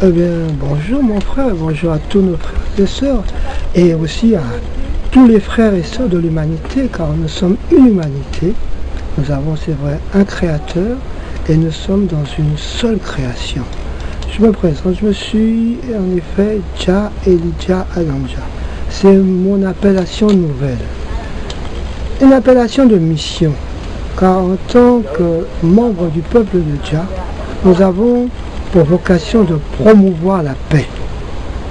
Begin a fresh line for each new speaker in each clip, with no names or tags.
Eh bien, bonjour mon frère, bonjour à tous nos frères et sœurs, et aussi à tous les frères et sœurs de l'humanité, car nous sommes une humanité. Nous avons, c'est vrai, un créateur, et nous sommes dans une seule création. Je me présente, je me suis en effet Jah Elijah Alanja. C'est mon appellation nouvelle. Une appellation de mission, car en tant que membre du peuple de Jah, nous avons pour vocation de promouvoir la paix.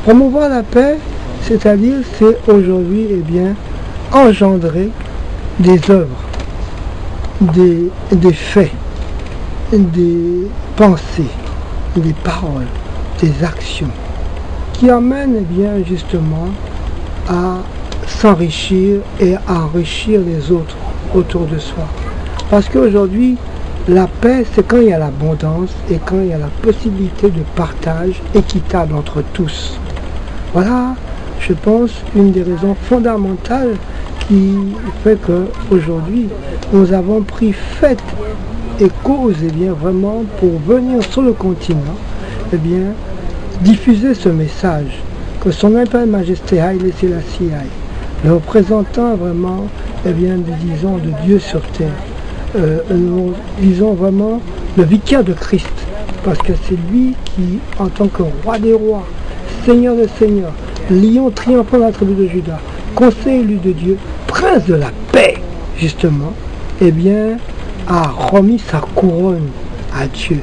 Promouvoir la paix, c'est-à-dire, c'est aujourd'hui, engendrer des œuvres, des faits, des pensées, des paroles, des actions, qui amènent, justement, à s'enrichir et à enrichir les autres autour de soi. Parce qu'aujourd'hui, la paix, c'est quand il y a l'abondance et quand il y a la possibilité de partage équitable entre tous. Voilà, je pense, une des raisons fondamentales qui fait qu'aujourd'hui, nous avons pris fête et cause, vraiment, pour venir sur le continent, diffuser ce message, que son Impériale Majesté Haïlé Sélassié, le représentant vraiment, disons, de Dieu sur terre, nous disons vraiment le vicaire de Christ, parce que c'est lui qui, en tant que roi des rois, seigneur des seigneurs, lion triomphant de la tribu de Juda, conseil élu de Dieu, prince de la paix, justement, a remis sa couronne à Dieu,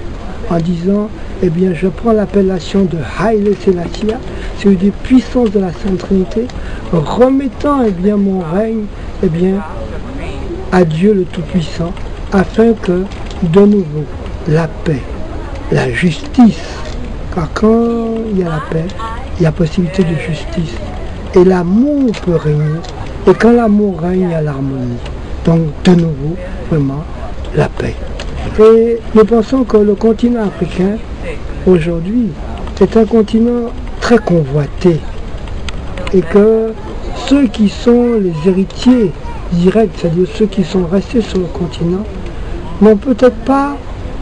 en disant, je prends l'appellation de Haïlé Sélassié, celui des puissances de la Sainte Trinité, remettant, mon règne, à Dieu le Tout-Puissant, afin que, de nouveau, la paix, la justice, car quand il y a la paix, il y a possibilité de justice, et l'amour peut régner, et quand l'amour règne, il y a l'harmonie. Donc, de nouveau, vraiment, la paix. Et nous pensons que le continent africain, aujourd'hui, est un continent très convoité, et que ceux qui sont les héritiers directs, c'est-à-dire ceux qui sont restés sur le continent, n'ont peut-être pas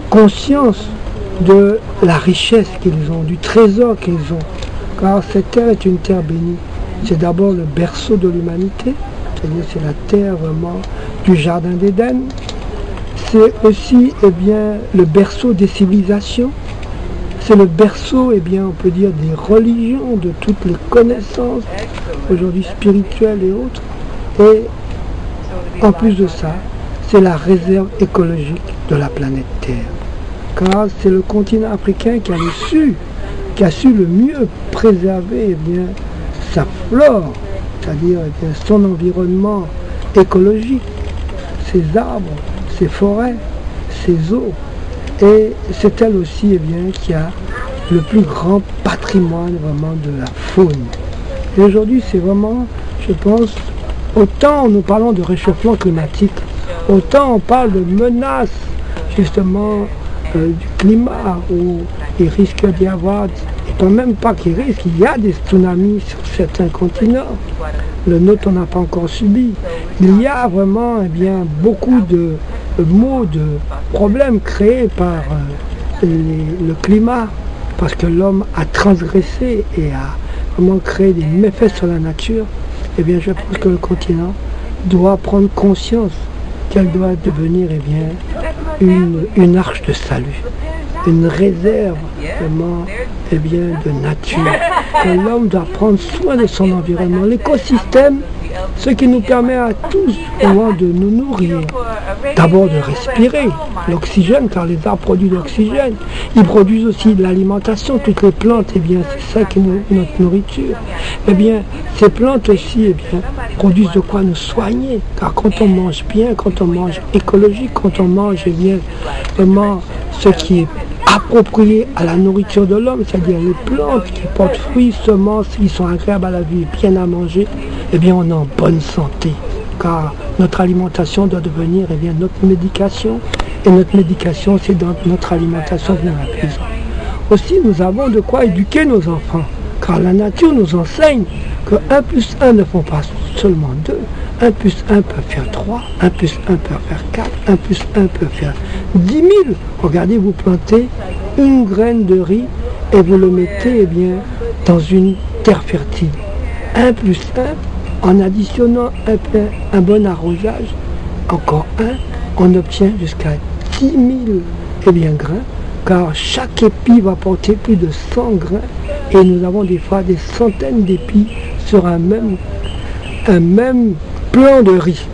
conscience de la richesse qu'ils ont, du trésor qu'ils ont, car cette terre est une terre bénie. C'est d'abord le berceau de l'humanité, c'est-à-dire c'est la terre vraiment du jardin d'Éden. C'est aussi le berceau des civilisations. C'est le berceau, on peut dire, des religions, de toutes les connaissances, aujourd'hui spirituelles et autres. Et en plus de ça, c'est la réserve écologique de la planète Terre. Car c'est le continent africain qui a su le mieux préserver sa flore, c'est-à-dire son environnement écologique, ses arbres, ses forêts, ses eaux. Et c'est elle aussi qui a le plus grand patrimoine vraiment de la faune. Et aujourd'hui, c'est vraiment, je pense, autant nous parlons de réchauffement climatique, autant on parle de menaces justement du climat, où il risque d'y avoir, et même pas qu'il risque, il y a des tsunamis sur certains continents. Le nôtre, on n'a pas encore subi. Il y a vraiment beaucoup de maux, de problèmes créés par le climat, parce que l'homme a transgressé et a vraiment créé des méfaits sur la nature. Je pense que le continent doit prendre conscience qu'elle doit devenir une arche de salut, une réserve vraiment de nature. Que l'homme doit prendre soin de son environnement, l'écosystème, ce qui nous permet à tous vraiment de nous nourrir, d'abord de respirer l'oxygène, car les arbres produisent l'oxygène, ils produisent aussi de l'alimentation, toutes les plantes, c'est ça qui est notre nourriture. Ces plantes aussi produisent de quoi nous soigner, car quand on mange bien, quand on mange écologique, quand on mange vraiment ce qui est approprié à la nourriture de l'homme, c'est-à-dire les plantes qui portent fruits, semences, qui sont agréables à la vie, bien à manger, on est en bonne santé, car notre alimentation doit devenir notre médication, et notre médication, c'est dans notre alimentation dans la prison. Aussi, nous avons de quoi éduquer nos enfants, car la nature nous enseigne que 1 plus 1 ne font pas seulement 2, 1 plus 1 peut faire 3, 1 plus 1 peut faire 4, 1 plus 1 peut faire 10 000. Regardez, vous plantez une graine de riz, et vous le mettez eh bien, dans une terre fertile. 1 plus 1, en additionnant un bon arrosage, encore 1, on obtient jusqu'à 10 000 eh bien, grains, car chaque épi va porter plus de 100 grains et nous avons des fois des centaines d'épis sur un même plan de riz.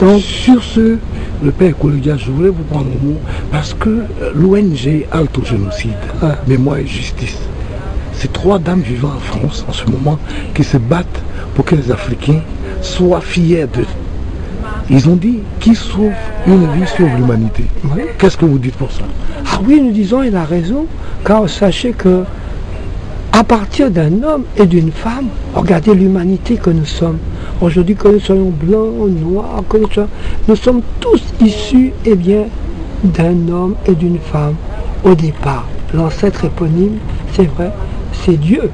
Donc sur ce, le père Kouloudia, je voulais vous prendre le mot parce que l'ONG Halte au génocide, Mémoire et Justice, c'est 3 dames vivant en France en ce moment qui se battent pour que les Africains soient fiers d'eux. Ils ont dit qui sauve une vie sauve l'humanité.
Oui.
Qu'est-ce que vous dites pour ça?
Ah oui, nous disons, il a raison, car sachez que à partir d'un homme et d'une femme, regardez l'humanité que nous sommes. Aujourd'hui, que nous soyons blancs, noirs, que nous sommes tous issus eh bien, d'un homme et d'une femme au départ. L'ancêtre éponyme, c'est vrai, c'est Dieu,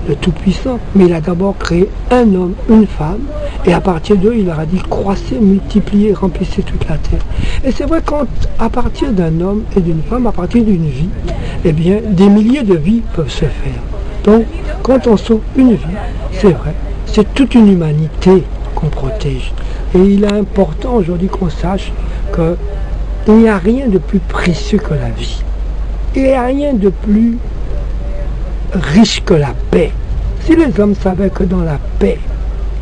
le Tout-Puissant, mais il a d'abord créé un homme, une femme, et à partir d'eux, il leur a dit croissez, multipliez, remplissez toute la terre. Et c'est vrai qu'à partir d'un homme et d'une femme, à partir d'une vie, eh bien, des milliers de vies peuvent se faire. Donc, quand on sauve une vie, c'est vrai, c'est toute une humanité qu'on protège. Et il est important aujourd'hui qu'on sache qu'il n'y a rien de plus précieux que la vie. Il n'y a rien de plus riche que la paix. Si les hommes savaient que dans la paix,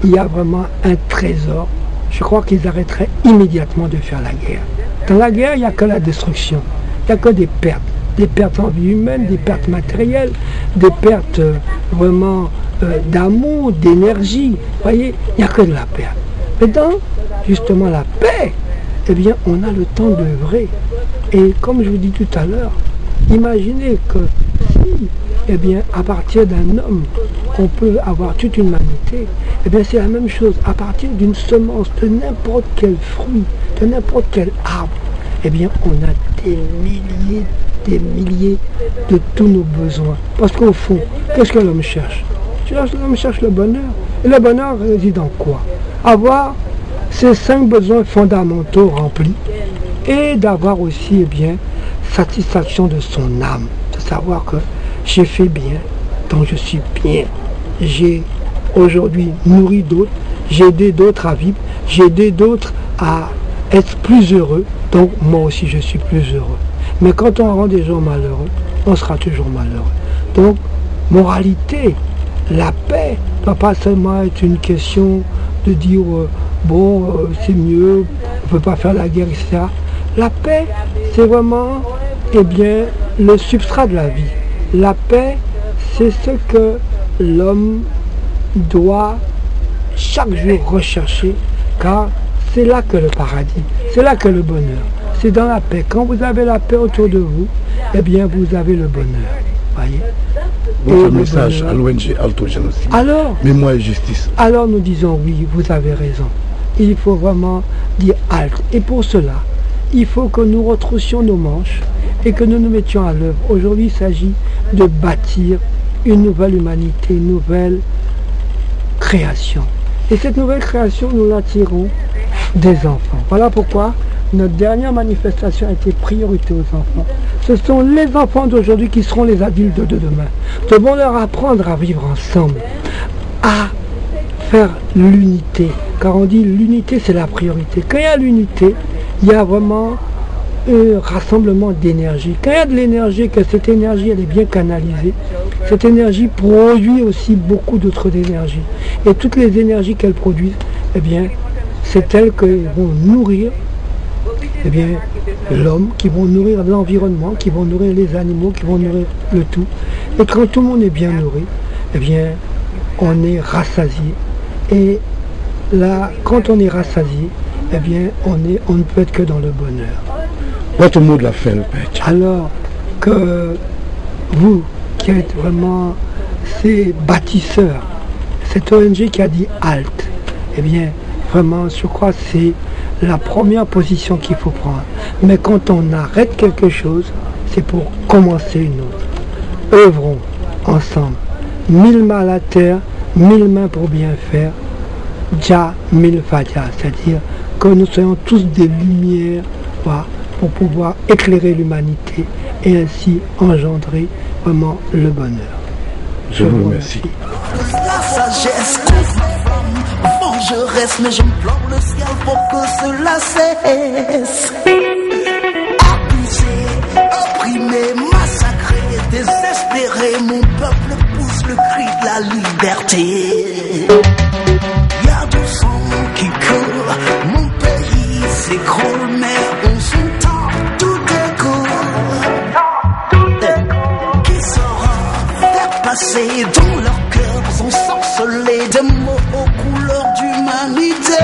il y a vraiment un trésor, je crois qu'ils arrêteraient immédiatement de faire la guerre. Dans la guerre, il n'y a que la destruction, il n'y a que des pertes en vie humaine, des pertes matérielles, des pertes vraiment d'amour, d'énergie. Vous voyez, il n'y a que de la perte. Mais dans justement la paix, eh bien, on a le temps d'œuvrer. Et comme je vous dis tout à l'heure, imaginez que si, eh bien, à partir d'un homme, on peut avoir toute une humanité, eh bien, c'est la même chose. À partir d'une semence, de n'importe quel fruit, de n'importe quel arbre, eh bien, on a des milliers de tous nos besoins. Parce qu'au fond, qu'est-ce que l'homme cherche? L'homme cherche le bonheur. Et le bonheur réside en quoi? Avoir ces 5 besoins fondamentaux remplis et d'avoir aussi, eh bien, satisfaction de son âme. De savoir que j'ai fait bien, donc je suis bien. J'ai aujourd'hui nourri d'autres, j'ai aidé d'autres à vivre, j'ai aidé d'autres à être plus heureux, donc moi aussi je suis plus heureux. Mais quand on rend des gens malheureux, on sera toujours malheureux. Donc, moralité, la paix ne doit pas seulement être une question de dire c'est mieux, on ne peut pas faire la guerre, etc. La paix, c'est vraiment eh bien, le substrat de la vie. La paix, c'est ce que l'homme doit chaque jour rechercher, car c'est là que le paradis, c'est là que le bonheur. C'est dans la paix. Quand vous avez la paix autour de vous, eh bien vous avez le bonheur. Voyez.
Votre message à l'ONG Halte au génocide, Mémoire et Justice.
Alors nous disons oui, vous avez raison. Il faut vraiment dire halte. Et pour cela, il faut que nous retroussions nos manches et que nous nous mettions à l'œuvre. Aujourd'hui, il s'agit de bâtir une nouvelle humanité, une nouvelle création. Et cette nouvelle création, nous la tirons des enfants. Voilà pourquoi notre dernière manifestation a été priorité aux enfants. Ce sont les enfants d'aujourd'hui qui seront les adultes de demain. Nous devons leur apprendre à vivre ensemble, à faire l'unité. Car on dit l'unité, c'est la priorité. Quand il y a l'unité, il y a vraiment un rassemblement d'énergie. Quand il y a de l'énergie, que cette énergie elle est bien canalisée, cette énergie produit aussi beaucoup d'autres énergies. Et toutes les énergies qu'elle produit, eh bien, c'est elles qui vont nourrir eh bien, l'homme, qui vont nourrir l'environnement, qui vont nourrir les animaux, qui vont nourrir le tout. Et quand tout le monde est bien nourri, eh bien, on est rassasié. Et là, quand on est rassasié, eh bien, on ne peut être que dans le bonheur.
Votre mot de la fin, le Père.
Alors que vous, qui êtes vraiment ces bâtisseurs, cette ONG qui a dit halte, eh bien, vraiment, je crois que c'est la première position qu'il faut prendre. Mais quand on arrête quelque chose, c'est pour commencer une autre. Œuvrons ensemble. 1000 mains à la terre, 1000 mains pour bien faire. Dja, 1000 fadia, c'est-à-dire que nous soyons tous des lumières, voilà, pour pouvoir éclairer l'humanité et ainsi engendrer vraiment le bonheur.
Je vous remercie.
La sagesse vengeresse, mais j'implore le ciel pour que cela cesse. Abusé, opprimé, massacré, désespéré, mon peuple pousse le cri de la liberté. Y a du sang qui coule, mon pays s'écroule, mais on s'entend, tout est cool. Qui saura faire passer dans leur cœurs ensorcelés des mots aux couleurs d'humanité.